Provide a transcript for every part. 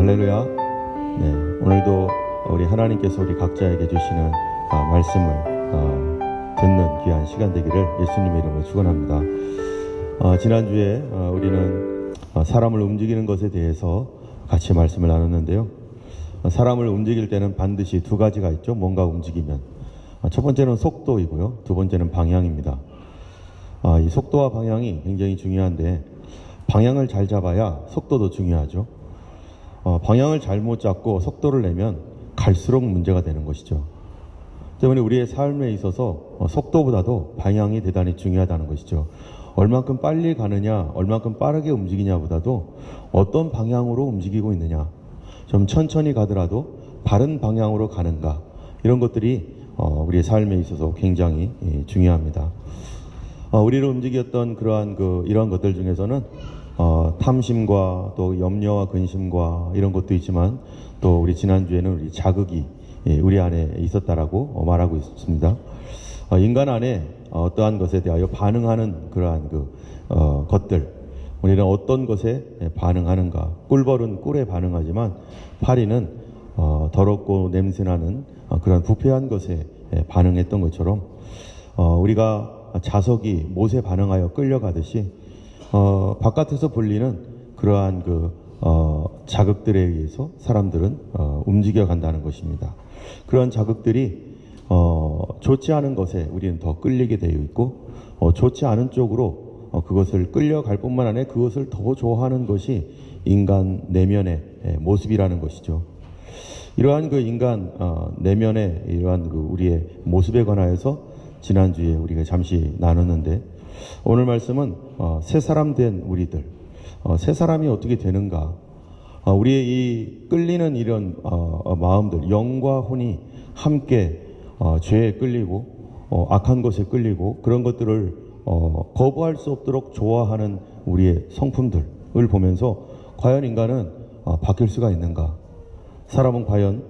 할렐루야. 네, 오늘도 우리 하나님께서 우리 각자에게 주시는 말씀을 듣는 귀한 시간 되기를 예수님의 이름으로 축원합니다. 지난주에 우리는 사람을 움직이는 것에 대해서 같이 말씀을 나눴는데요. 사람을 움직일 때는 반드시 두 가지가 있죠. 뭔가 움직이면 첫 번째는 속도이고요, 두 번째는 방향입니다. 이 속도와 방향이 굉장히 중요한데 방향을 잘 잡아야 속도도 중요하죠. 방향을 잘못 잡고 속도를 내면 갈수록 문제가 되는 것이죠. 때문에 우리의 삶에 있어서 속도보다도 방향이 대단히 중요하다는 것이죠. 얼만큼 빨리 가느냐, 얼만큼 빠르게 움직이냐보다도 어떤 방향으로 움직이고 있느냐, 좀 천천히 가더라도 바른 방향으로 가는가, 이런 것들이 우리의 삶에 있어서 굉장히 중요합니다. 우리를 움직였던 그러한 이런 것들 중에서는 탐심과 또 염려와 근심과 이런 것도 있지만, 또 우리 지난주에는 우리 자극이 우리 안에 있었다라고 말하고 있습니다. 인간 안에 어떠한 것에 대하여 반응하는 그러한 것들, 우리는 어떤 것에 반응하는가. 꿀벌은 꿀에 반응하지만 파리는 더럽고 냄새나는 그런 부패한 것에 반응했던 것처럼, 우리가 자석이 못에 반응하여 끌려가듯이 바깥에서 불리는 그러한 자극들에 의해서 사람들은 움직여 간다는 것입니다. 그런 자극들이 좋지 않은 것에 우리는 더 끌리게 되어 있고, 좋지 않은 쪽으로 그것을 끌려갈 뿐만 아니라 그것을 더 좋아하는 것이 인간 내면의 모습이라는 것이죠. 이러한 인간 내면의 이러한 우리의 모습에 관하여서 지난주에 우리가 잠시 나눴는데, 오늘 말씀은 새 사람 된 우리들, 새 사람이 어떻게 되는가, 우리의 이 끌리는 이런 마음들, 영과 혼이 함께 죄에 끌리고 악한 것에 끌리고 그런 것들을 거부할 수 없도록 좋아하는 우리의 성품들을 보면서 과연 인간은 바뀔 수가 있는가, 사람은 과연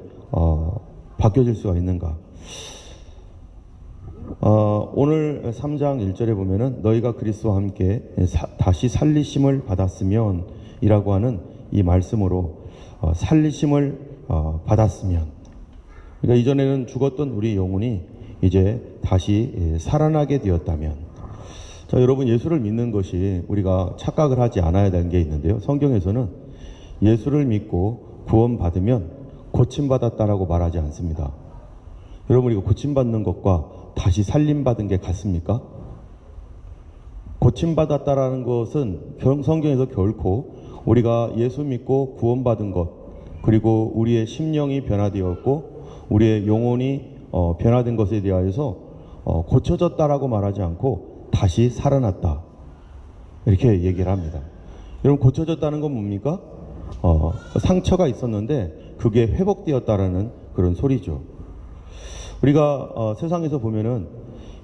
바뀌어질 수가 있는가. 오늘 3장 1절에 보면은 너희가 그리스도와 함께 다시 살리심을 받았으면 이라고 하는 이 말씀으로 살리심을 받았으면, 그러니까 이전에는 죽었던 우리 영혼이 이제 다시 살아나게 되었다면. 자, 여러분, 예수를 믿는 것이 우리가 착각을 하지 않아야 되는 게 있는데요. 성경에서는 예수를 믿고 구원받으면 고침받았다라고 말하지 않습니다. 여러분, 이거 고침받는 것과 다시 살림받은 게 같습니까? 고침받았다라는 것은 성경에서 결코 우리가 예수 믿고 구원받은 것, 그리고 우리의 심령이 변화되었고 우리의 영혼이 변화된 것에 대하여서 고쳐졌다라고 말하지 않고 다시 살아났다, 이렇게 얘기를 합니다. 여러분, 고쳐졌다는 건 뭡니까? 상처가 있었는데 그게 회복되었다라는 그런 소리죠. 우리가 세상에서 보면은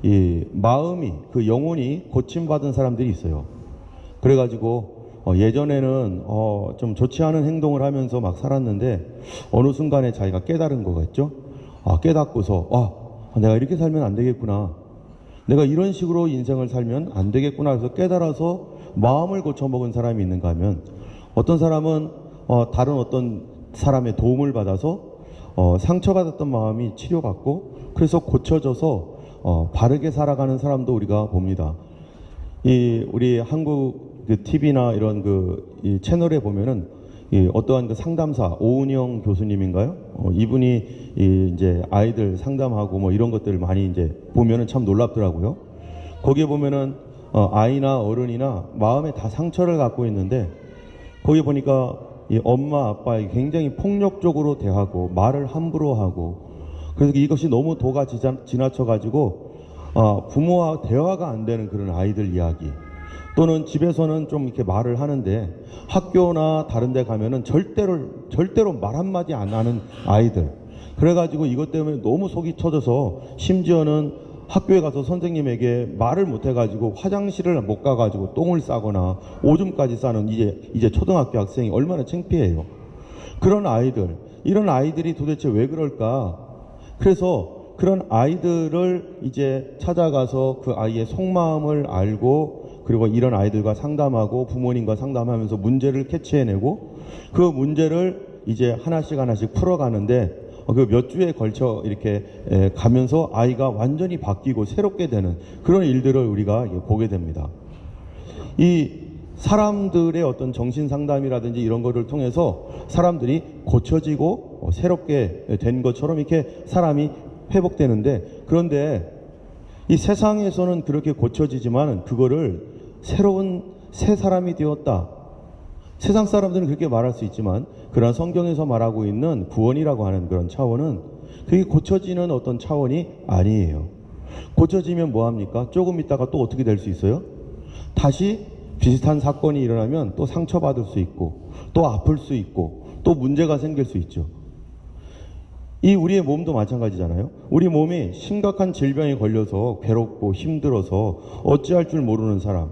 이 마음이, 영혼이 고침받은 사람들이 있어요. 그래가지고 예전에는 좀 좋지 않은 행동을 하면서 막 살았는데 어느 순간에 자기가 깨달은 거겠죠. 깨닫고서 내가 이렇게 살면 안 되겠구나, 내가 이런 식으로 인생을 살면 안 되겠구나 해서 깨달아서 마음을 고쳐먹은 사람이 있는가 하면, 어떤 사람은 다른 어떤 사람의 도움을 받아서 상처받았던 마음이 치료받고 그래서 고쳐져서 바르게 살아가는 사람도 우리가 봅니다. 우리 한국 TV나 이런 이 채널에 보면은 어떠한 상담사 오은영 교수님인가요? 이분이 이제 아이들 상담하고 뭐 이런 것들을 많이 이제 보면은 참 놀랍더라고요. 거기에 보면은 아이나 어른이나 마음에 다 상처를 갖고 있는데, 거기 보니까 이 엄마 아빠에게 굉장히 폭력적으로 대하고 말을 함부로 하고, 그래서 이것이 너무 도가 지나쳐가지고 부모와 대화가 안 되는 그런 아이들 이야기, 또는 집에서는 좀 이렇게 말을 하는데 학교나 다른 데 가면은 절대로 말 한마디 안 하는 아이들, 그래가지고 이것 때문에 너무 속이 터져서 심지어는 학교에 가서 선생님에게 말을 못 해가지고 화장실을 못 가가지고 똥을 싸거나 오줌까지 싸는 이제 초등학교 학생이 얼마나 창피해요. 그런 아이들, 이런 아이들이 도대체 왜 그럴까? 그래서 그런 아이들을 이제 찾아가서 그 아이의 속마음을 알고, 그리고 이런 아이들과 상담하고 부모님과 상담하면서 문제를 캐치해내고 그 문제를 이제 하나씩 하나씩 풀어가는데 그 몇 주에 걸쳐 이렇게 가면서 아이가 완전히 바뀌고 새롭게 되는 그런 일들을 우리가 보게 됩니다. 이 사람들의 어떤 정신 상담이라든지 이런 거를 통해서 사람들이 고쳐지고 새롭게 된 것처럼 이렇게 사람이 회복되는데, 그런데 이 세상에서는 그렇게 고쳐지지만 그거를 새로운 새 사람이 되었다, 세상 사람들은 그렇게 말할 수 있지만 그러나 성경에서 말하고 있는 구원이라고 하는 그런 차원은 그게 고쳐지는 어떤 차원이 아니에요. 고쳐지면 뭐합니까? 조금 있다가 또 어떻게 될 수 있어요? 다시 비슷한 사건이 일어나면 또 상처받을 수 있고 또 아플 수 있고 또 문제가 생길 수 있죠. 이 우리의 몸도 마찬가지잖아요. 우리 몸이 심각한 질병에 걸려서 괴롭고 힘들어서 어찌할 줄 모르는 사람,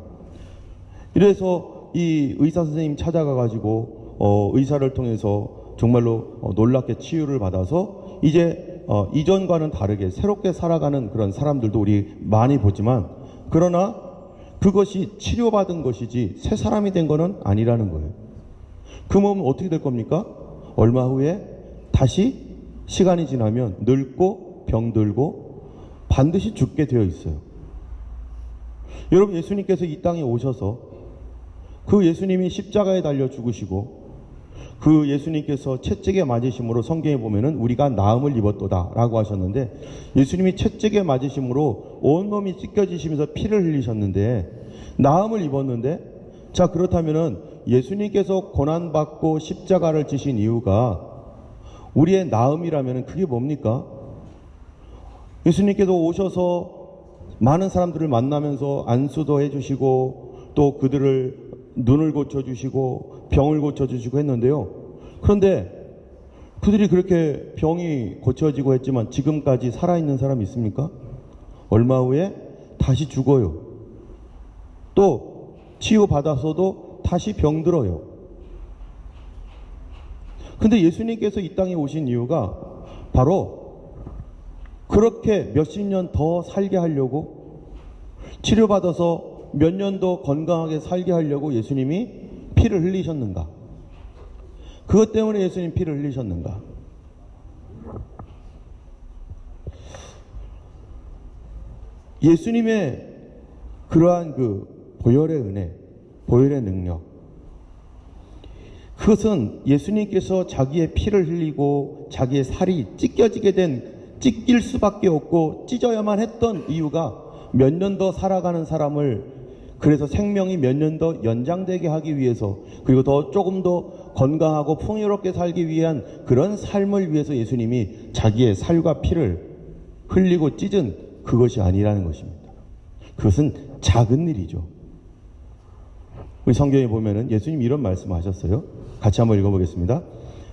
이래서 이 의사 선생님 찾아가 가지고 의사를 통해서 정말로 놀랍게 치유를 받아서 이제 이전과는 다르게 새롭게 살아가는 그런 사람들도 우리 많이 보지만, 그러나 그것이 치료받은 것이지 새 사람이 된 거는 아니라는 거예요. 그 몸은 어떻게 될 겁니까? 얼마 후에 다시 시간이 지나면 늙고 병들고 반드시 죽게 되어 있어요. 여러분, 예수님께서 이 땅에 오셔서 그 예수님이 십자가에 달려 죽으시고 그 예수님께서 채찍에 맞으심으로 성경에 보면은 우리가 나음을 입었도다 라고 하셨는데, 예수님이 채찍에 맞으심으로 온몸이 찢겨지시면서 피를 흘리셨는데 나음을 입었는데, 자 그렇다면은 예수님께서 고난받고 십자가를 지신 이유가 우리의 나음이라면은 그게 뭡니까? 예수님께서 오셔서 많은 사람들을 만나면서 안수도 해주시고 또 그들을 눈을 고쳐주시고 병을 고쳐주시고 했는데요. 그런데 그들이 그렇게 병이 고쳐지고 했지만 지금까지 살아있는 사람이 있습니까? 얼마 후에 다시 죽어요. 또 치유받아서도 다시 병들어요. 근데 예수님께서 이 땅에 오신 이유가 바로 그렇게 몇십 년 더 살게 하려고, 치료받아서 몇 년 더 건강하게 살게 하려고 예수님이 피를 흘리셨는가? 그것 때문에 예수님 피를 흘리셨는가? 예수님의 그러한 그 보혈의 은혜, 보혈의 능력, 그것은 예수님께서 자기의 피를 흘리고 자기의 살이 찢길 수밖에 없고 찢어야만 했던 이유가 몇 년 더 살아가는 사람을, 그래서 생명이 몇 년 더 연장되게 하기 위해서, 그리고 조금 더 건강하고 풍요롭게 살기 위한 그런 삶을 위해서 예수님이 자기의 살과 피를 흘리고 찢은 그것이 아니라는 것입니다. 그것은 작은 일이죠. 우리 성경에 보면은 예수님 이런 말씀하셨어요. 같이 한번 읽어보겠습니다.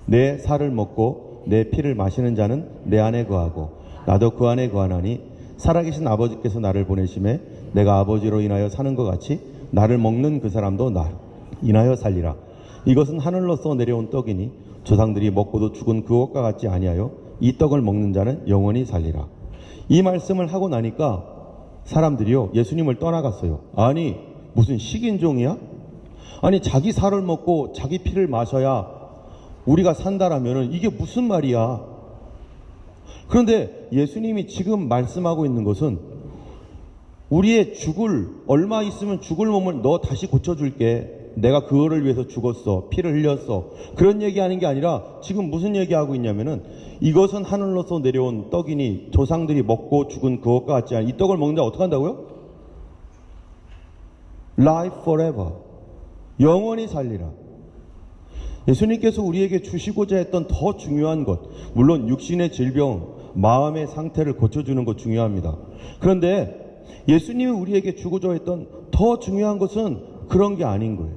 내 살을 먹고 내 피를 마시는 자는 내 안에 거하고 나도 그 안에 거하나니 살아계신 아버지께서 나를 보내심에 내가 아버지로 인하여 사는 것 같이 나를 먹는 그 사람도 나 인하여 살리라. 이것은 하늘로서 내려온 떡이니 조상들이 먹고도 죽은 그것과 같지 아니하여 이 떡을 먹는 자는 영원히 살리라. 이 말씀을 하고 나니까 사람들이요 예수님을 떠나갔어요. 아니 무슨 식인종이야? 아니 자기 살을 먹고 자기 피를 마셔야 우리가 산다라면은 이게 무슨 말이야? 그런데 예수님이 지금 말씀하고 있는 것은 우리의 얼마 있으면 죽을 몸을 너 다시 고쳐줄게. 내가 그거를 위해서 죽었어. 피를 흘렸어. 그런 얘기하는 게 아니라 지금 무슨 얘기하고 있냐면은 이것은 하늘로서 내려온 떡이니 조상들이 먹고 죽은 그것과 같지 않아. 이 떡을 먹는 자 어떻게 한다고요? Life forever. 영원히 살리라. 예수님께서 우리에게 주시고자 했던 더 중요한 것, 물론 육신의 질병, 마음의 상태를 고쳐주는 것 중요합니다. 그런데 예수님이 우리에게 주고자 했던 더 중요한 것은 그런 게 아닌 거예요.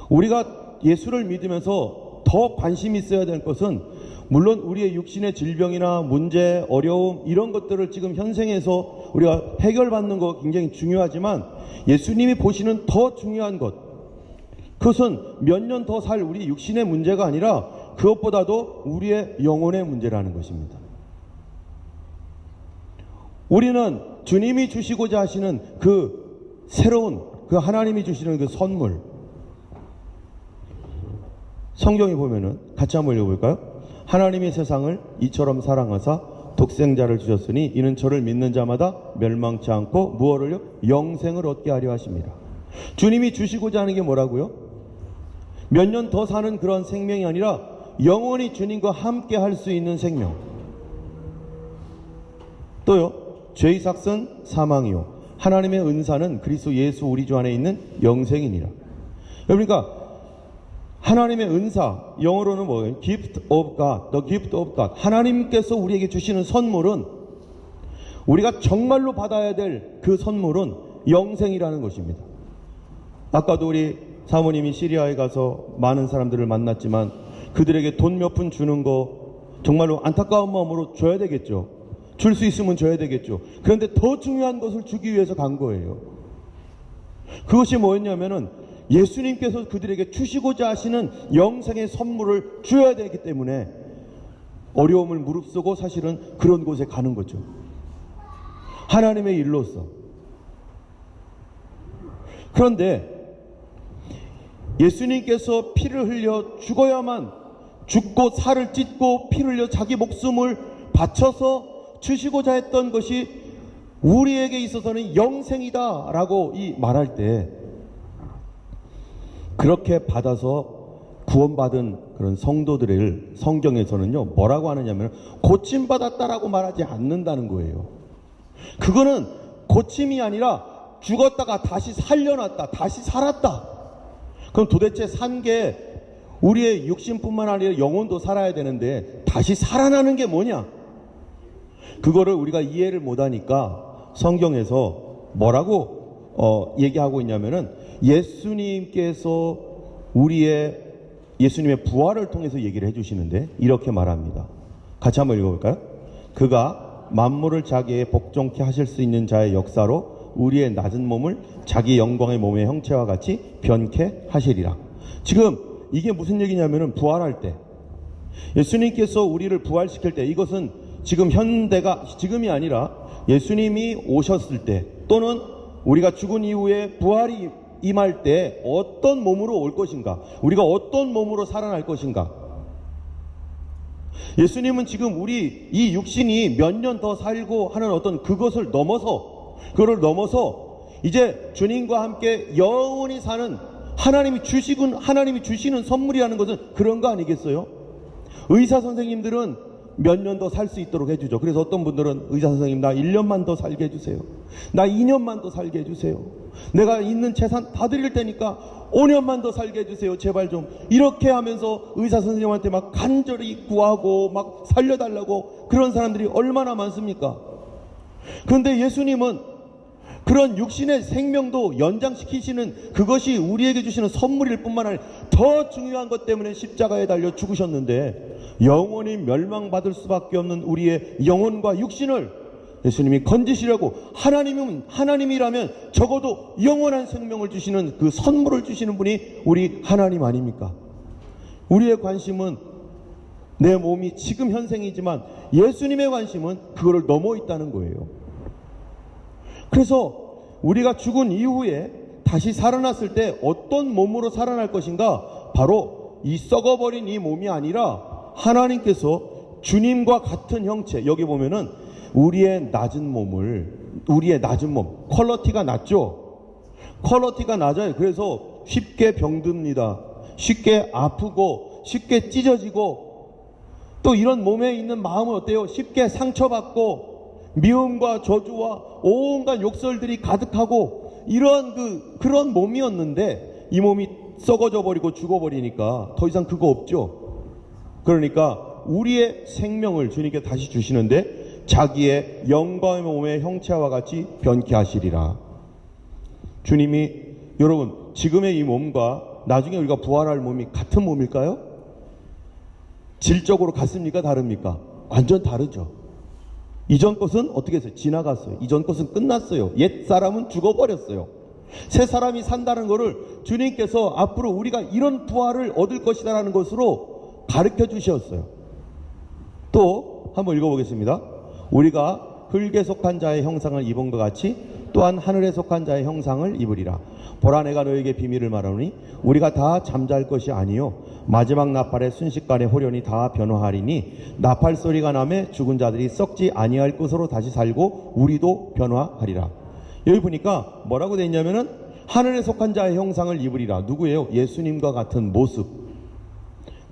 우리가 예수를 믿으면서 더 관심 있어야 될 것은 물론 우리의 육신의 질병이나 문제, 어려움 이런 것들을 지금 현생에서 우리가 해결받는 거 굉장히 중요하지만 예수님이 보시는 더 중요한 것, 그것은 몇 년 더 살 우리 육신의 문제가 아니라 그것보다도 우리의 영혼의 문제라는 것입니다. 우리는 주님이 주시고자 하시는 그 새로운 그 하나님이 주시는 그 선물, 성경에 보면은 같이 한번 읽어볼까요? 하나님이 세상을 이처럼 사랑하사 독생자를 주셨으니 이는 저를 믿는 자마다 멸망치 않고 무엇을요? 영생을 얻게 하려 하십니다. 주님이 주시고자 하는 게 뭐라고요? 몇 년 더 사는 그런 생명이 아니라 영원히 주님과 함께 할 수 있는 생명. 또요, 죄의 삭은 사망이요 하나님의 은사는 그리스도 예수 우리 주 안에 있는 영생이니라. 그러니까 하나님의 은사, 영어로는 뭐예요? Gift of God, the gift of God. 하나님께서 우리에게 주시는 선물은, 우리가 정말로 받아야 될 그 선물은 영생이라는 것입니다. 아까도 우리 사모님이 시리아에 가서 많은 사람들을 만났지만 그들에게 돈 몇 푼 주는 거 정말로 안타까운 마음으로 줘야 되겠죠. 줄 수 있으면 줘야 되겠죠. 그런데 더 중요한 것을 주기 위해서 간 거예요. 그것이 뭐였냐면은 예수님께서 그들에게 주시고자 하시는 영생의 선물을 주어야 되기 때문에 어려움을 무릅쓰고 사실은 그런 곳에 가는 거죠. 하나님의 일로서. 그런데 예수님께서 피를 흘려 죽어야만, 죽고 살을 찢고 피를 흘려 자기 목숨을 바쳐서 주시고자 했던 것이 우리에게 있어서는 영생이다 라고 말할 때, 그렇게 받아서 구원받은 그런 성도들을 성경에서는요 뭐라고 하느냐면 고침받았다라고 말하지 않는다는 거예요. 그거는 고침이 아니라 죽었다가 다시 살려놨다, 다시 살았다. 그럼 도대체 산 게 우리의 육신뿐만 아니라 영혼도 살아야 되는데 다시 살아나는 게 뭐냐? 그거를 우리가 이해를 못하니까 성경에서 뭐라고 얘기하고 있냐면은 예수님께서 예수님의 부활을 통해서 얘기를 해주시는데 이렇게 말합니다. 같이 한번 읽어볼까요? 그가 만물을 자기의 복종케 하실 수 있는 자의 역사로 우리의 낮은 몸을 자기 영광의 몸의 형체와 같이 변케 하시리라. 지금 이게 무슨 얘기냐면은 부활할 때 예수님께서 우리를 부활시킬 때, 이것은 지금 지금이 아니라 예수님이 오셨을 때 또는 우리가 죽은 이후에 부활이 임할 때 어떤 몸으로 올 것인가, 우리가 어떤 몸으로 살아날 것인가. 예수님은 지금 우리 이 육신이 몇 년 더 살고 하는 어떤 그거를 넘어서 이제 주님과 함께 영원히 사는, 하나님이 주시는 선물이라는 것은 그런 거 아니겠어요? 의사 선생님들은 몇 년 더 살 수 있도록 해주죠. 그래서 어떤 분들은 의사 선생님 나 1년만 더 살게 해주세요. 나 2년만 더 살게 해주세요. 내가 있는 재산 다 드릴 테니까 5년만 더 살게 해주세요. 제발 좀. 이렇게 하면서 의사 선생님한테 막 간절히 구하고 막 살려달라고 그런 사람들이 얼마나 많습니까? 그런데 예수님은 그런 육신의 생명도 연장시키시는, 그것이 우리에게 주시는 선물일 뿐만 아니라 더 중요한 것 때문에 십자가에 달려 죽으셨는데 영원히 멸망받을 수밖에 없는 우리의 영혼과 육신을 예수님이 건지시려고, 하나님이라면 적어도 영원한 생명을 주시는 그 선물을 주시는 분이 우리 하나님 아닙니까? 우리의 관심은 내 몸이 지금 현생이지만 예수님의 관심은 그거를 넘어 있다는 거예요. 그래서 우리가 죽은 이후에 다시 살아났을 때 어떤 몸으로 살아날 것인가? 바로 이 썩어버린 이 몸이 아니라 하나님께서 주님과 같은 형체, 여기 보면은 우리의 낮은 몸, 퀄리티가 낮죠? 퀄리티가 낮아요. 그래서 쉽게 병듭니다. 쉽게 아프고 쉽게 찢어지고, 또 이런 몸에 있는 마음은 어때요? 쉽게 상처받고 미움과 저주와 온갖 욕설들이 가득하고 그런 몸이었는데 이 몸이 썩어져 버리고 죽어버리니까 더 이상 그거 없죠. 그러니까 우리의 생명을 주님께 다시 주시는데 자기의 영광의 몸의 형체와 같이 변케 하시리라. 주님이, 여러분, 지금의 이 몸과 나중에 우리가 부활할 몸이 같은 몸일까요? 질적으로 같습니까? 다릅니까? 완전 다르죠. 이전 것은 어떻게 했어요? 지나갔어요. 이전 것은 끝났어요. 옛 사람은 죽어버렸어요. 새 사람이 산다는 것을 주님께서 앞으로 우리가 이런 부활을 얻을 것이다라는 것으로 가르쳐 주셨어요. 또 한번 읽어보겠습니다. 우리가 흙에 속한 자의 형상을 입은 것 같이 또한 하늘에 속한 자의 형상을 입으리라. 보라, 내가 너에게 비밀을 말하노니 우리가 다 잠잘 것이 아니요 마지막 나팔의 순식간에 호련히 다 변화하리니 나팔 소리가 나매 죽은 자들이 썩지 아니할 것으로 다시 살고 우리도 변화하리라. 여기 보니까 뭐라고 되어 있냐면은 하늘에 속한 자의 형상을 입으리라. 누구예요? 예수님과 같은 모습,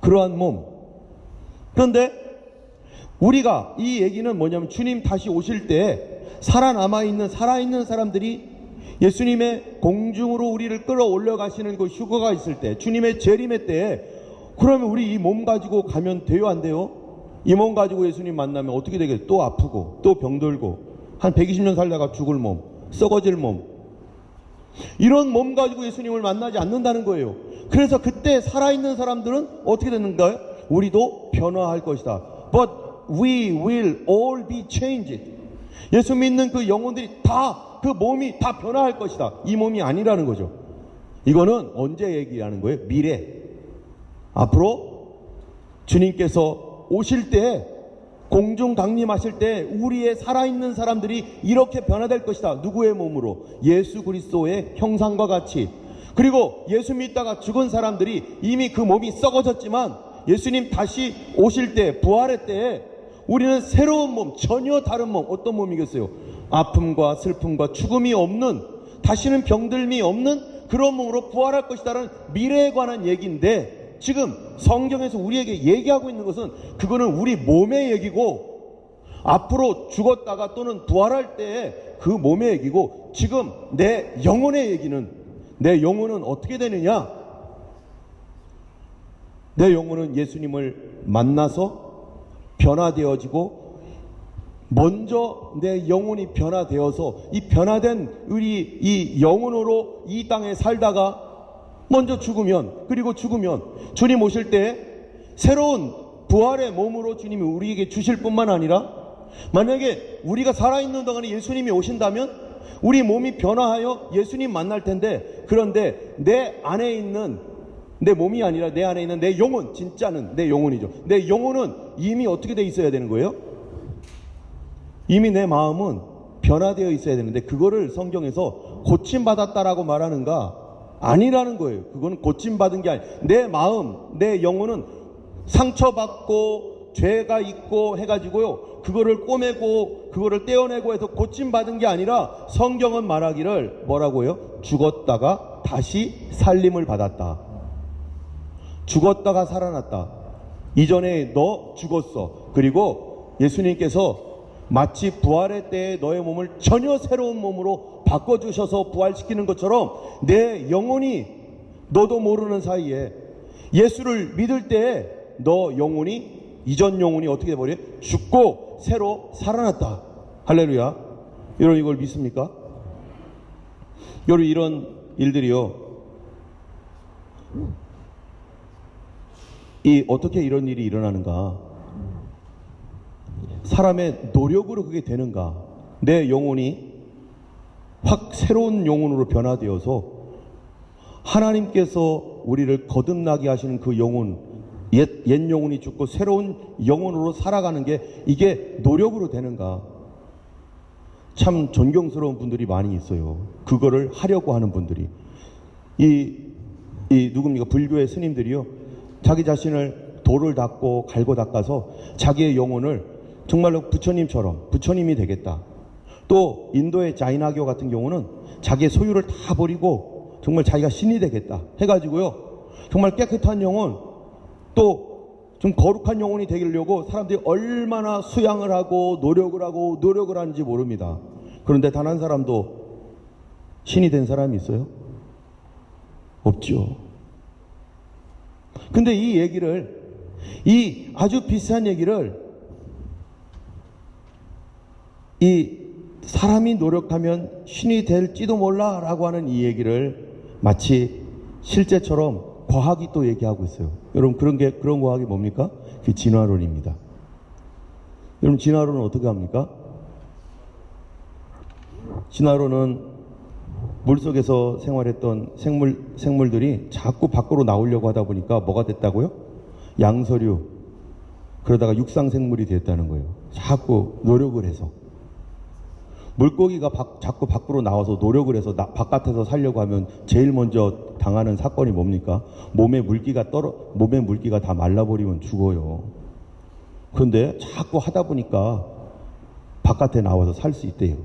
그러한 몸. 그런데 우리가 이 얘기는 뭐냐면 주님 다시 오실 때 살아있는 사람들이 예수님의 공중으로 우리를 끌어올려 가시는 그 휴거가 있을 때, 주님의 재림의 때에, 그러면 우리 이 몸 가지고 가면 돼요, 안 돼요? 이 몸 가지고 예수님 만나면 어떻게 되겠어요? 또 아프고 또 병들고 한 120년 살다가 죽을 몸, 썩어질 몸, 이런 몸 가지고 예수님을 만나지 않는다는 거예요. 그래서 그때 살아있는 사람들은 어떻게 되는가요? 우리도 변화할 것이다. But we will all be changed. 예수 믿는 그 영혼들이 다, 그 몸이 다 변화할 것이다. 이 몸이 아니라는 거죠. 이거는 언제 얘기하는 거예요? 미래. 앞으로 주님께서 오실 때, 공중 강림하실 때 우리의 살아있는 사람들이 이렇게 변화될 것이다. 누구의 몸으로? 예수 그리스도의 형상과 같이. 그리고 예수 믿다가 죽은 사람들이 이미 그 몸이 썩어졌지만 예수님 다시 오실 때, 부활의 때에 우리는 새로운 몸, 전혀 다른 몸. 어떤 몸이겠어요? 아픔과 슬픔과 죽음이 없는, 다시는 병들미 없는 그런 몸으로 부활할 것이다라는 미래에 관한 얘기인데, 지금 성경에서 우리에게 얘기하고 있는 것은 그거는 우리 몸의 얘기고, 앞으로 죽었다가 또는 부활할 때의 그 몸의 얘기고, 지금 내 영혼의 얘기는, 내 영혼은 어떻게 되느냐? 내 영혼은 예수님을 만나서 변화되어지고, 먼저 내 영혼이 변화되어서 이 변화된 우리 이 영혼으로 이 땅에 살다가 먼저 죽으면, 그리고 죽으면 주님 오실 때 새로운 부활의 몸으로 주님이 우리에게 주실 뿐만 아니라, 만약에 우리가 살아있는 동안에 예수님이 오신다면 우리 몸이 변화하여 예수님 만날 텐데, 그런데 내 안에 있는, 내 몸이 아니라 내 안에 있는 내 영혼, 진짜는 내 영혼이죠. 내 영혼은 이미 어떻게 돼 있어야 되는 거예요? 이미 내 마음은 변화되어 있어야 되는데, 그거를 성경에서 고침받았다라고 말하는가? 아니라는 거예요. 그거는 고침받은 게 아니에요. 내 마음, 내 영혼은 상처받고 죄가 있고 해가지고요, 그거를 꼬매고 그거를 떼어내고 해서 고침받은 게 아니라, 성경은 말하기를 뭐라고요? 죽었다가 다시 살림을 받았다. 죽었다가 살아났다. 이전에 너 죽었어. 그리고 예수님께서 마치 부활의 때에 너의 몸을 전혀 새로운 몸으로 바꿔주셔서 부활시키는 것처럼, 내 영혼이 너도 모르는 사이에 예수를 믿을 때에 너 영혼이, 이전 영혼이 어떻게 돼버려요? 죽고 새로 살아났다. 할렐루야. 여러분 이걸 믿습니까? 여러분 이런 일들이요, 어떻게 이런 일이 일어나는가? 사람의 노력으로 그게 되는가? 내 영혼이 확 새로운 영혼으로 변화되어서 하나님께서 우리를 거듭나게 하시는 그 영혼, 옛 영혼이 죽고 새로운 영혼으로 살아가는 게, 이게 노력으로 되는가? 참 존경스러운 분들이 많이 있어요. 그거를 하려고 하는 분들이. 누굽니까? 불교의 스님들이요, 자기 자신을 돌을 닦고 갈고 닦아서 자기의 영혼을 정말로 부처님처럼, 부처님이 되겠다. 또 인도의 자이나교 같은 경우는 자기의 소유를 다 버리고 정말 자기가 신이 되겠다 해가지고요, 정말 깨끗한 영혼, 또 좀 거룩한 영혼이 되려고 사람들이 얼마나 수양을 하고 노력을 하는지 모릅니다. 그런데 단 한 사람도 신이 된 사람이 있어요? 없죠. 근데 이 얘기를, 이 아주 비슷한 얘기를, 이 사람이 노력하면 신이 될지도 몰라 라고 하는 이 얘기를 마치 실제처럼 과학이 또 얘기하고 있어요. 여러분 그런 과학이 뭡니까? 그 진화론입니다. 여러분 진화론은 어떻게 합니까? 진화론은 물속에서 생활했던 생물들이 자꾸 밖으로 나오려고 하다 보니까 뭐가 됐다고요? 양서류, 그러다가 육상생물이 됐다는 거예요. 자꾸 노력을 해서. 물고기가 자꾸 밖으로 나와서 노력을 해서 바깥에서 살려고 하면 제일 먼저 당하는 사건이 뭡니까? 몸에 물기가 다 말라버리면 죽어요. 그런데 자꾸 하다 보니까 바깥에 나와서 살 수 있대요.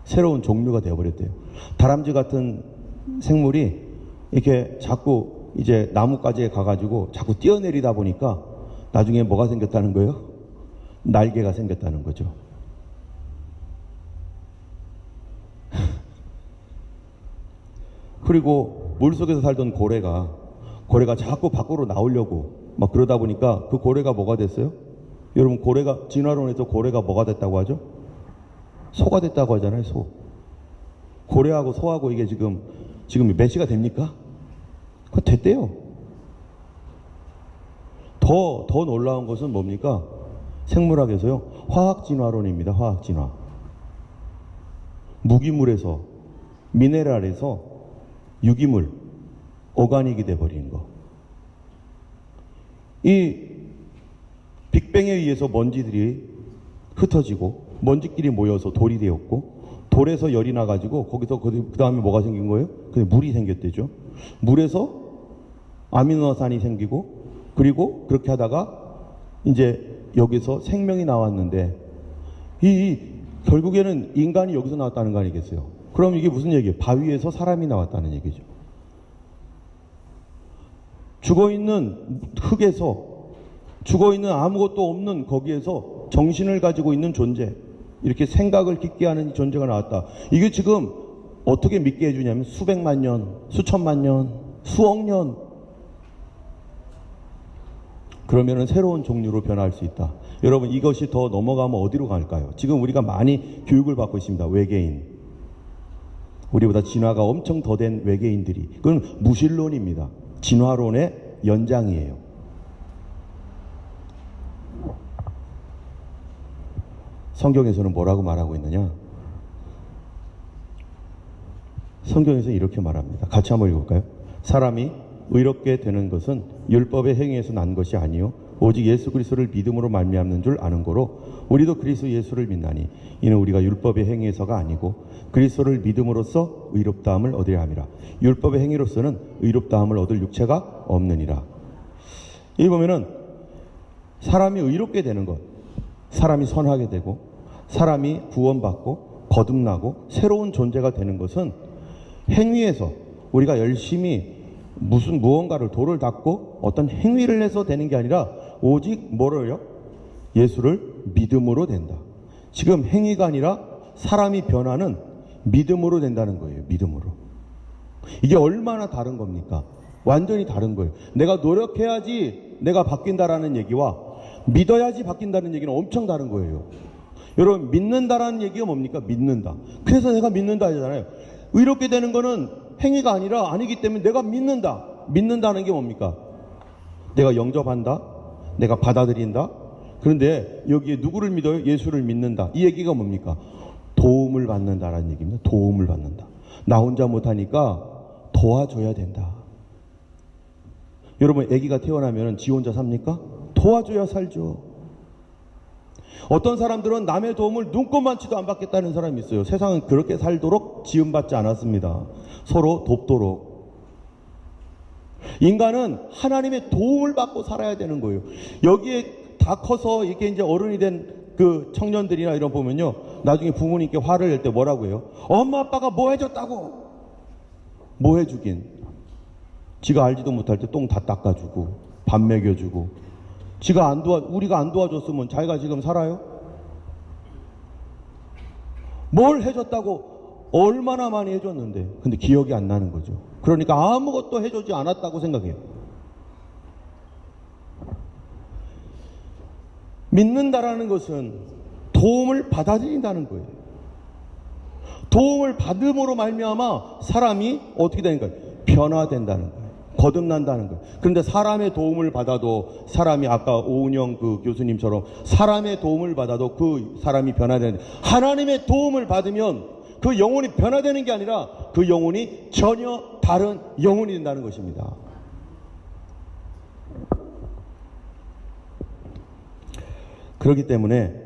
새로운 종류가 되어버렸대요. 다람쥐 같은 생물이 이렇게 자꾸 이제 나뭇가지에 가가지고 자꾸 뛰어내리다 보니까 나중에 뭐가 생겼다는 거예요? 날개가 생겼다는 거죠. 그리고 물속에서 살던 고래가 자꾸 밖으로 나오려고 막 그러다 보니까 그 고래가 뭐가 됐어요? 여러분, 진화론에서 고래가 뭐가 됐다고 하죠? 소가 됐다고 하잖아요. 소. 고래하고 소하고 이게 지금 몇 시가 됩니까? 그거 됐대요. 더 놀라운 것은 뭡니까? 생물학에서요, 화학진화론입니다. 화학진화. 무기물에서, 미네랄에서 유기물, 오가닉이 돼버리는 거. 이 빅뱅에 의해서 먼지들이 흩어지고 먼지끼리 모여서 돌이 되었고, 돌에서 열이 나가지고 거기서 그 다음에 뭐가 생긴 거예요? 물이 생겼대죠. 물에서 아미노산이 생기고, 그리고 그렇게 하다가 이제 여기서 생명이 나왔는데, 결국에는 인간이 여기서 나왔다는 거 아니겠어요? 그럼 이게 무슨 얘기예요? 바위에서 사람이 나왔다는 얘기죠. 죽어있는 흙에서, 죽어있는 아무것도 없는 거기에서 정신을 가지고 있는 존재, 이렇게 생각을 깊게 하는 존재가 나왔다. 이게 지금 어떻게 믿게 해주냐면 수백만 년, 수천만 년, 수억 년, 그러면은 새로운 종류로 변할 수 있다. 여러분, 이것이 더 넘어가면 어디로 갈까요? 지금 우리가 많이 교육을 받고 있습니다. 외계인. 우리보다 진화가 엄청 더 된 외계인들이. 그건 무신론입니다. 진화론의 연장이에요. 성경에서는 뭐라고 말하고 있느냐? 성경에서 이렇게 말합니다. 같이 한번 읽어볼까요? 사람이 의롭게 되는 것은 율법의 행위에서 난 것이 아니요 오직 예수 그리스도를 믿음으로 말미암는 줄 아는 거로 우리도 그리스도 예수를 믿나니 이는 우리가 율법의 행위에서가 아니고 그리스도를 믿음으로써 의롭다함을 얻으려 함이라. 율법의 행위로서는 의롭다함을 얻을 육체가 없느니라. 여기 보면은 사람이 의롭게 되는 것, 사람이 선하게 되고 사람이 구원받고 거듭나고 새로운 존재가 되는 것은 행위에서 우리가 열심히 무언가를 돌을 닦고 어떤 행위를 해서 되는 게 아니라 오직 뭐를요? 예수를 믿음으로 된다. 지금 행위가 아니라 사람이 변하는 믿음으로 된다는 거예요. 믿음으로. 이게 얼마나 다른 겁니까? 완전히 다른 거예요. 내가 노력해야지 내가 바뀐다라는 얘기와 믿어야지 바뀐다는 얘기는 엄청 다른 거예요. 여러분, 믿는다라는 얘기가 뭡니까? 믿는다. 그래서 내가 믿는다 하잖아요. 의롭게 되는 거는 행위가 아니기 때문에 내가 믿는다. 믿는다는 게 뭡니까? 내가 영접한다. 내가 받아들인다. 그런데 여기에 누구를 믿어요? 예수를 믿는다. 이 얘기가 뭡니까? 도움을 받는다라는 얘기입니다. 도움을 받는다. 나 혼자 못하니까 도와줘야 된다. 여러분, 아기가 태어나면 지 혼자 삽니까? 도와줘야 살죠. 어떤 사람들은 남의 도움을 눈꼽만치도 안 받겠다는 사람이 있어요. 세상은 그렇게 살도록 지음받지 않았습니다. 서로 돕도록. 인간은 하나님의 도움을 받고 살아야 되는 거예요. 여기에 다 커서 이렇게 이제 어른이 된 그 청년들이나 이런 보면요, 나중에 부모님께 화를 낼 때 뭐라고 해요? 엄마 아빠가 뭐 해줬다고? 뭐 해주긴? 지가 알지도 못할 때 똥 다 닦아주고 밥 먹여주고, 우리가 안 도와줬으면 자기가 지금 살아요? 뭘 해줬다고? 얼마나 많이 해줬는데. 근데 기억이 안 나는 거죠. 그러니까 아무것도 해주지 않았다고 생각해요. 믿는다라는 것은 도움을 받아들인다는 거예요. 도움을 받음으로 말미암아 사람이 어떻게 되는가? 변화된다는 거예요. 거듭난다는 거예요. 그런데 사람의 도움을 받아도 사람이, 아까 오은영 그 교수님처럼 사람의 도움을 받아도 그 사람이 변화되는데, 하나님의 도움을 받으면 그 영혼이 변화되는 게 아니라 그 영혼이 전혀 다른 영혼이 된다는 것입니다. 그렇기 때문에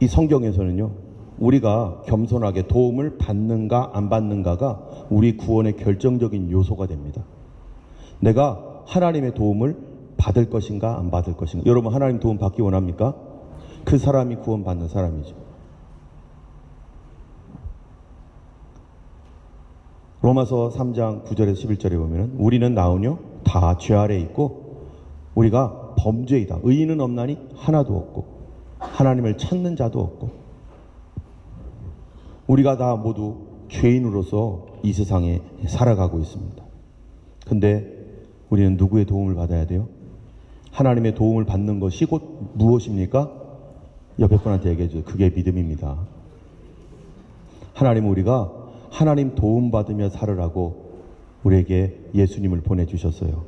이 성경에서는요, 우리가 겸손하게 도움을 받는가 안 받는가가 우리 구원의 결정적인 요소가 됩니다. 내가 하나님의 도움을 받을 것인가 안 받을 것인가. 여러분, 하나님 도움 받기 원합니까? 그 사람이 구원받는 사람이죠. 로마서 3장 9절에서 11절에 보면 우리는 나오뇨 다 죄 아래 있고 우리가 범죄이다. 의인은 없나니 하나도 없고 하나님을 찾는 자도 없고. 우리가 다 모두 죄인으로서 이 세상에 살아가고 있습니다. 근데 우리는 누구의 도움을 받아야 돼요? 하나님의 도움을 받는 것이 곧 무엇입니까? 옆에 분한테 얘기해 주세요. 그게 믿음입니다. 하나님은 우리가 하나님 도움 받으며 살으라고 우리에게 예수님을 보내주셨어요.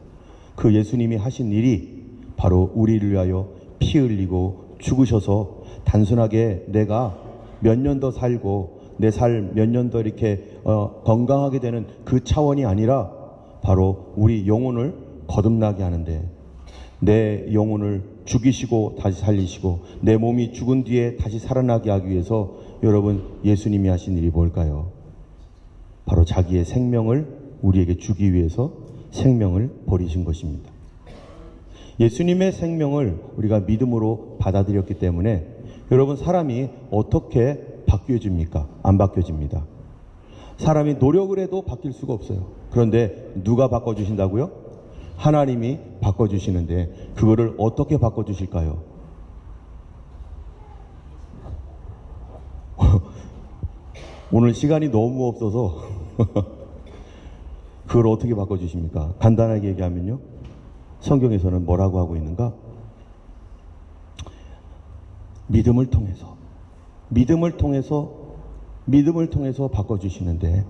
그 예수님이 하신 일이 바로 우리를 위하여 피 흘리고 죽으셔서 단순하게 내가 몇 년 더 살고 내 삶 몇 년 더 이렇게 건강하게 되는 그 차원이 아니라 바로 우리 영혼을 거듭나게 하는데, 내 영혼을 죽이시고 다시 살리시고 내 몸이 죽은 뒤에 다시 살아나게 하기 위해서 여러분, 예수님이 하신 일이 뭘까요? 바로 자기의 생명을 우리에게 주기 위해서 생명을 버리신 것입니다. 예수님의 생명을 우리가 믿음으로 받아들였기 때문에 여러분, 사람이 어떻게 바뀌어집니까? 안 바뀌어집니다. 사람이 노력을 해도 바뀔 수가 없어요. 그런데 누가 바꿔주신다고요? 하나님이 바꿔주시는데 그거를 어떻게 바꿔주실까요? 오늘 시간이 너무 없어서 그걸 어떻게 바꿔주십니까? 간단하게 얘기하면요, 성경에서는 뭐라고 하고 있는가? 믿음을 통해서 바꿔주시는데,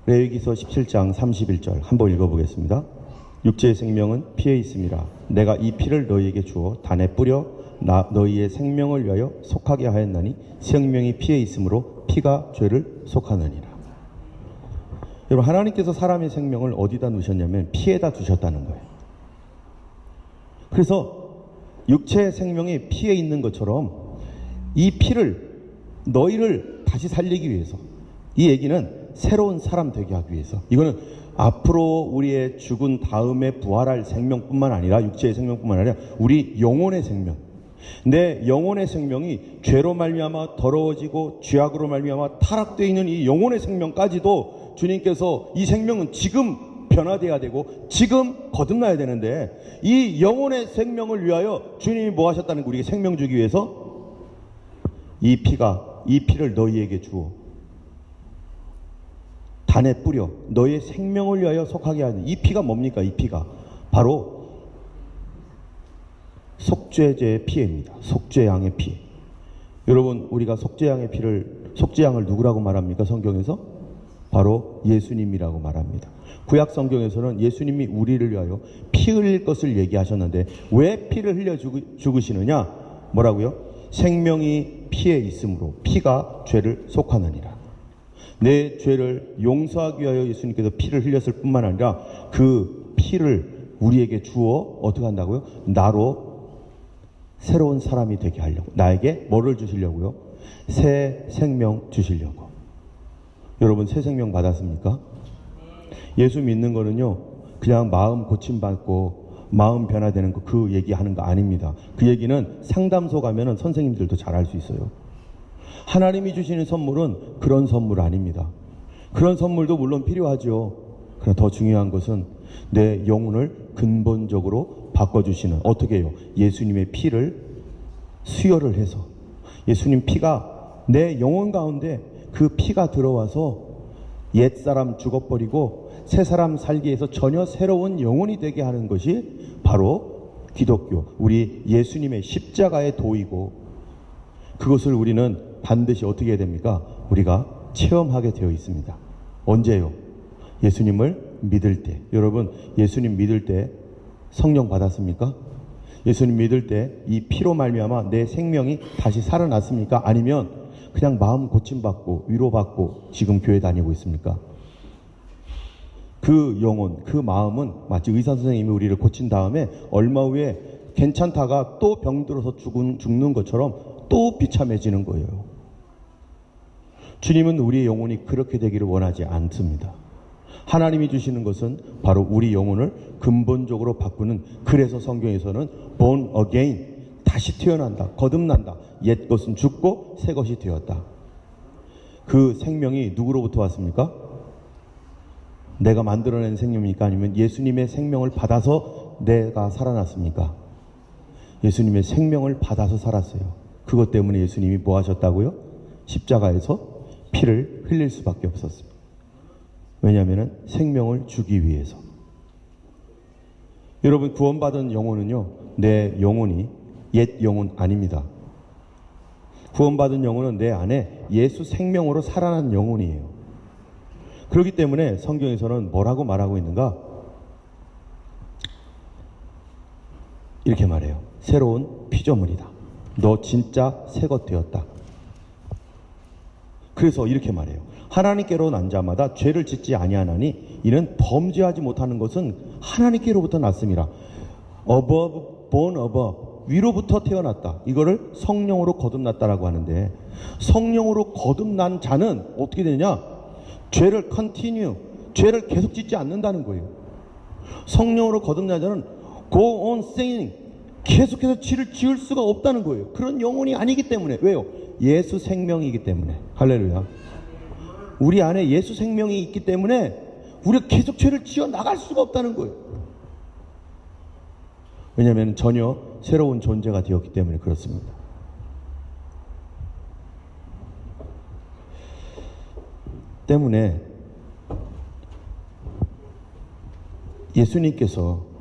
레위기서 17장 31절 한번 읽어보겠습니다. 육체의 생명은 피에 있음이라. 내가 이 피를 너희에게 주어 단에 뿌려 너희의 생명을 위하여 속하게 하였나니 생명이 피에 있으므로 피가 죄를 속하느니라. 여러분, 하나님께서 사람의 생명을 어디다 두셨냐면 피에다 두셨다는 거예요. 그래서 육체의 생명이 피에 있는 것처럼 이 피를 너희를 다시 살리기 위해서, 이 얘기는 새로운 사람 되게 하기 위해서, 이거는 앞으로 우리의 죽은 다음에 부활할 생명뿐만 아니라, 육체의 생명뿐만 아니라 우리 영혼의 생명, 내 영혼의 생명이 죄로 말미암아 더러워지고 죄악으로 말미암아 타락되어 있는 이 영혼의 생명까지도 주님께서 이 생명은 지금 변화돼야 되고 지금 거듭나야 되는데, 이 영혼의 생명을 위하여 주님이 뭐 하셨다는 거? 우리에게 생명 주기 위해서 이 피를 너희에게 주어 단에 뿌려 너희의 생명을 위하여 속하게 하는, 이 피가 뭡니까? 이 피가 바로 속죄제의 피입니다. 속죄양의 피. 여러분, 우리가 속죄양을 누구라고 말합니까? 성경에서 바로 예수님이라고 말합니다. 구약 성경에서는 예수님이 우리를 위하여 피 흘릴 것을 얘기하셨는데, 왜 피를 흘려 죽으시느냐? 뭐라고요? 생명이 피에 있으므로 피가 죄를 속하느니라. 내 죄를 용서하기 위하여 예수님께서 피를 흘렸을 뿐만 아니라 그 피를 우리에게 주어 어떻게 한다고요? 나로 새로운 사람이 되게 하려고, 나에게 뭐를 주시려고요? 새 생명 주시려고. 여러분, 새 생명 받았습니까? 예수 믿는 거는요, 그냥 마음 고침받고 마음 변화되는 거, 그 얘기하는 거 아닙니다. 그 얘기는 상담소 가면은 선생님들도 잘 알 수 있어요. 하나님이 주시는 선물은 그런 선물 아닙니다. 그런 선물도 물론 필요하죠. 그러나 더 중요한 것은 내 영혼을 근본적으로 바꿔주시는, 어떻게 해요? 예수님의 피를 수혈을 해서, 예수님 피가 내 영혼 가운데 그 피가 들어와서 옛사람 죽어버리고 새사람 살게 해서 전혀 새로운 영혼이 되게 하는 것이 바로 기독교, 우리 예수님의 십자가의 도이고, 그것을 우리는 반드시 어떻게 해야 됩니까? 우리가 체험하게 되어 있습니다. 언제요? 예수님을 믿을 때. 여러분, 예수님 믿을 때 성령 받았습니까? 예수님 믿을 때 이 피로 말미암아 내 생명이 다시 살아났습니까? 아니면 그냥 마음 고침받고 위로받고 지금 교회 다니고 있습니까? 그 영혼, 그 마음은 마치 의사 선생님이 우리를 고친 다음에 얼마 후에 괜찮다가 또 병들어서 죽는 것처럼 또 비참해지는 거예요. 주님은 우리의 영혼이 그렇게 되기를 원하지 않습니다. 하나님이 주시는 것은 바로 우리 영혼을 근본적으로 바꾸는, 그래서 성경에서는 born again, 다시 태어난다, 거듭난다, 옛 것은 죽고 새 것이 되었다. 그 생명이 누구로부터 왔습니까? 내가 만들어낸 생명입니까? 아니면 예수님의 생명을 받아서 내가 살아났습니까? 예수님의 생명을 받아서 살았어요. 그것 때문에 예수님이 뭐 하셨다고요? 십자가에서 피를 흘릴 수밖에 없었습니다. 왜냐하면 생명을 주기 위해서. 여러분, 구원받은 영혼은요, 내 영혼이 옛 영혼 아닙니다. 구원받은 영혼은 내 안에 예수 생명으로 살아난 영혼이에요. 그렇기 때문에 성경에서는 뭐라고 말하고 있는가? 이렇게 말해요. 새로운 피조물이다. 너 진짜 새 것 되었다. 그래서 이렇게 말해요. 하나님께로 난 자마다 죄를 짓지 아니하나니 이는 범죄하지 못하는 것은 하나님께로부터 났음이라. above, born above, 위로부터 태어났다. 이거를 성령으로 거듭났다라고 하는데, 성령으로 거듭난 자는 어떻게 되냐? 죄를 continue, 죄를 계속 짓지 않는다는 거예요. 성령으로 거듭난 자는 go on sinning, 계속해서 죄를 지을 수가 없다는 거예요. 그런 영혼이 아니기 때문에. 왜요? 예수 생명이기 때문에. 할렐루야. 우리 안에 예수 생명이 있기 때문에 우리가 계속 죄를 지어 나갈 수가 없다는 거예요. 왜냐하면 전혀 새로운 존재가 되었기 때문에 그렇습니다. 때문에 예수님께서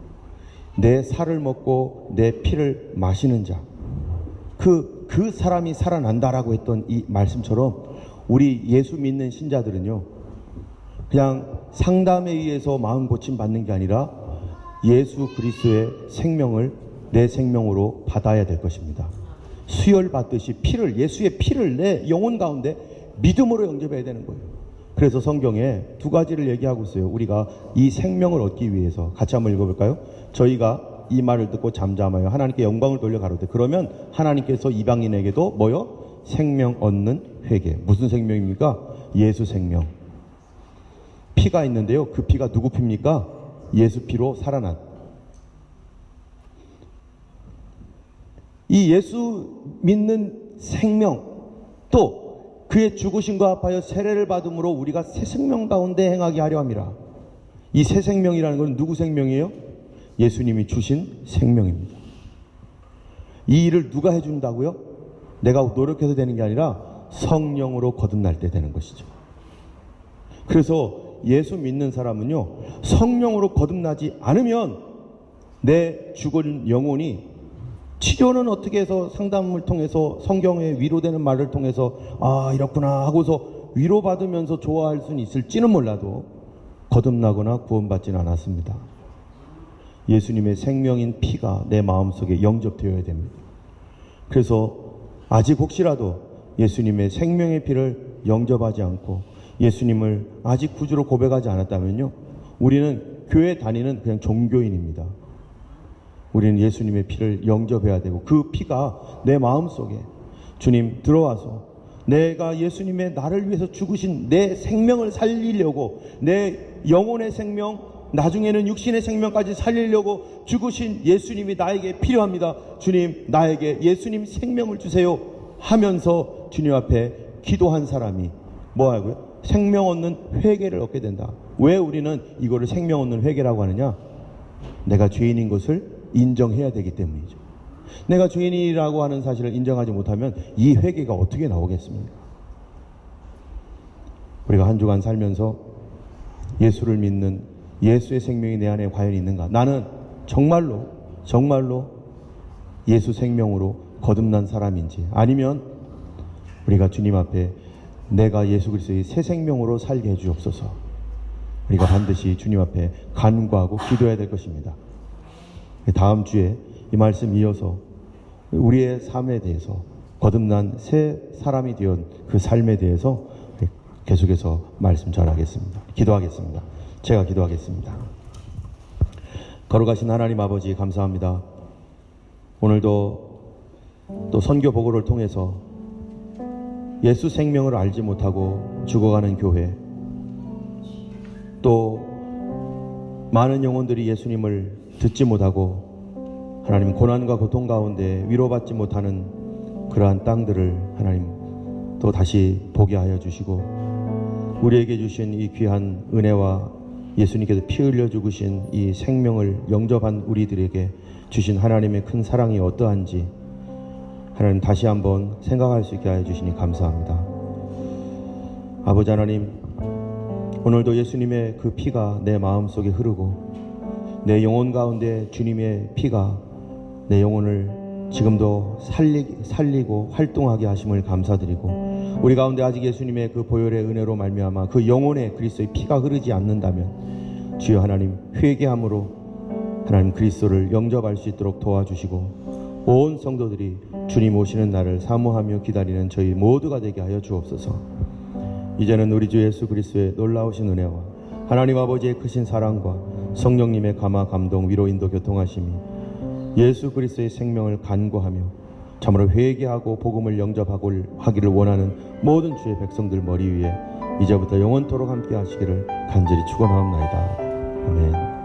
내 살을 먹고 내 피를 마시는 자, 그 사람이 살아난다라고 했던 이 말씀처럼 우리 예수 믿는 신자들은요, 그냥 상담에 의해서 마음 고침 받는 게 아니라 예수 그리스도의 생명을 내 생명으로 받아야 될 것입니다. 수혈 받듯이 피를, 예수의 피를 내 영혼 가운데 믿음으로 영접해야 되는 거예요. 그래서 성경에 두 가지를 얘기하고 있어요. 우리가 이 생명을 얻기 위해서. 같이 한번 읽어볼까요? 저희가 이 말을 듣고 잠잠하여 하나님께 영광을 돌려 가로되 그러면 하나님께서 이방인에게도 뭐요? 생명 얻는 회개. 무슨 생명입니까? 예수 생명. 피가 있는데요, 그 피가 누구 피입니까? 예수 피로 살아난. 이 예수 믿는 생명, 또 그의 죽으심과 합하여 세례를 받음으로 우리가 새 생명 가운데 행하게 하려 함이라. 이 새 생명이라는 건 누구 생명이에요? 예수님이 주신 생명입니다. 이 일을 누가 해준다고요? 내가 노력해서 되는 게 아니라 성령으로 거듭날 때 되는 것이죠. 그래서 예수 믿는 사람은요, 성령으로 거듭나지 않으면 내 죽은 영혼이, 치료는 어떻게 해서 상담을 통해서 성경의 위로되는 말을 통해서 아 이렇구나 하고서 위로받으면서 좋아할 수는 있을지는 몰라도 거듭나거나 구원받지는 않았습니다. 예수님의 생명인 피가 내 마음속에 영접되어야 됩니다. 그래서 아직 혹시라도 예수님의 생명의 피를 영접하지 않고 예수님을 아직 구주로 고백하지 않았다면요, 우리는 교회 다니는 그냥 종교인입니다. 우리는 예수님의 피를 영접해야 되고, 그 피가 내 마음속에 주님 들어와서 내가 예수님의 나를 위해서 죽으신 내 생명을 살리려고, 내 영혼의 생명, 나중에는 육신의 생명까지 살리려고 죽으신 예수님이 나에게 필요합니다. 주님, 나에게 예수님 생명을 주세요 하면서 주님 앞에 기도한 사람이 뭐 하고요? 생명 얻는 회개를 얻게 된다. 왜 우리는 이거를 생명 얻는 회개라고 하느냐? 내가 죄인인 것을 인정해야 되기 때문이죠. 내가 죄인이라고 하는 사실을 인정하지 못하면 이 회개가 어떻게 나오겠습니까? 우리가 한 주간 살면서 예수를 믿는 예수의 생명이 내 안에 과연 있는가? 나는 정말로 예수 생명으로 거듭난 사람인지, 아니면 우리가 주님 앞에 내가 예수 그리스도의 새 생명으로 살게 해주옵소서, 우리가 반드시 주님 앞에 간구하고 기도해야 될 것입니다. 다음 주에 이 말씀 이어서 우리의 삶에 대해서, 거듭난 새 사람이 되은 그 삶에 대해서 계속해서 말씀 전하겠습니다. 기도하겠습니다. 제가 기도하겠습니다. 거룩하신 하나님 아버지, 감사합니다. 오늘도 또 선교 보고를 통해서 예수 생명을 알지 못하고 죽어가는 교회, 또 많은 영혼들이 예수님을 듣지 못하고 하나님 고난과 고통 가운데 위로받지 못하는 그러한 땅들을 하나님 또 다시 보게 하여 주시고, 우리에게 주신 이 귀한 은혜와 예수님께서 피 흘려 죽으신 이 생명을 영접한 우리들에게 주신 하나님의 큰 사랑이 어떠한지 하나님 다시 한번 생각할 수 있게 하여 주시니 감사합니다. 아버지 하나님, 오늘도 예수님의 그 피가 내 마음속에 흐르고 내 영혼 가운데 주님의 피가 내 영혼을 지금도 살리고 활동하게 하심을 감사드리고, 우리 가운데 아직 예수님의 그 보혈의 은혜로 말미암아 그 영혼에 그리스도의 피가 흐르지 않는다면 주여 하나님 회개함으로 하나님 그리스도를 영접할 수 있도록 도와주시고, 온 성도들이 주님 오시는 날을 사모하며 기다리는 저희 모두가 되게 하여 주옵소서. 이제는 우리 주 예수 그리스도의 놀라우신 은혜와 하나님 아버지의 크신 사랑과 성령님의 감화 감동 위로 인도 교통하심이 예수 그리스도의 생명을 간구하며 참으로 회개하고 복음을 영접하고 하기를 원하는 모든 주의 백성들 머리 위에 이제부터 영원토록 함께 하시기를 간절히 축원하옵나이다. 아멘.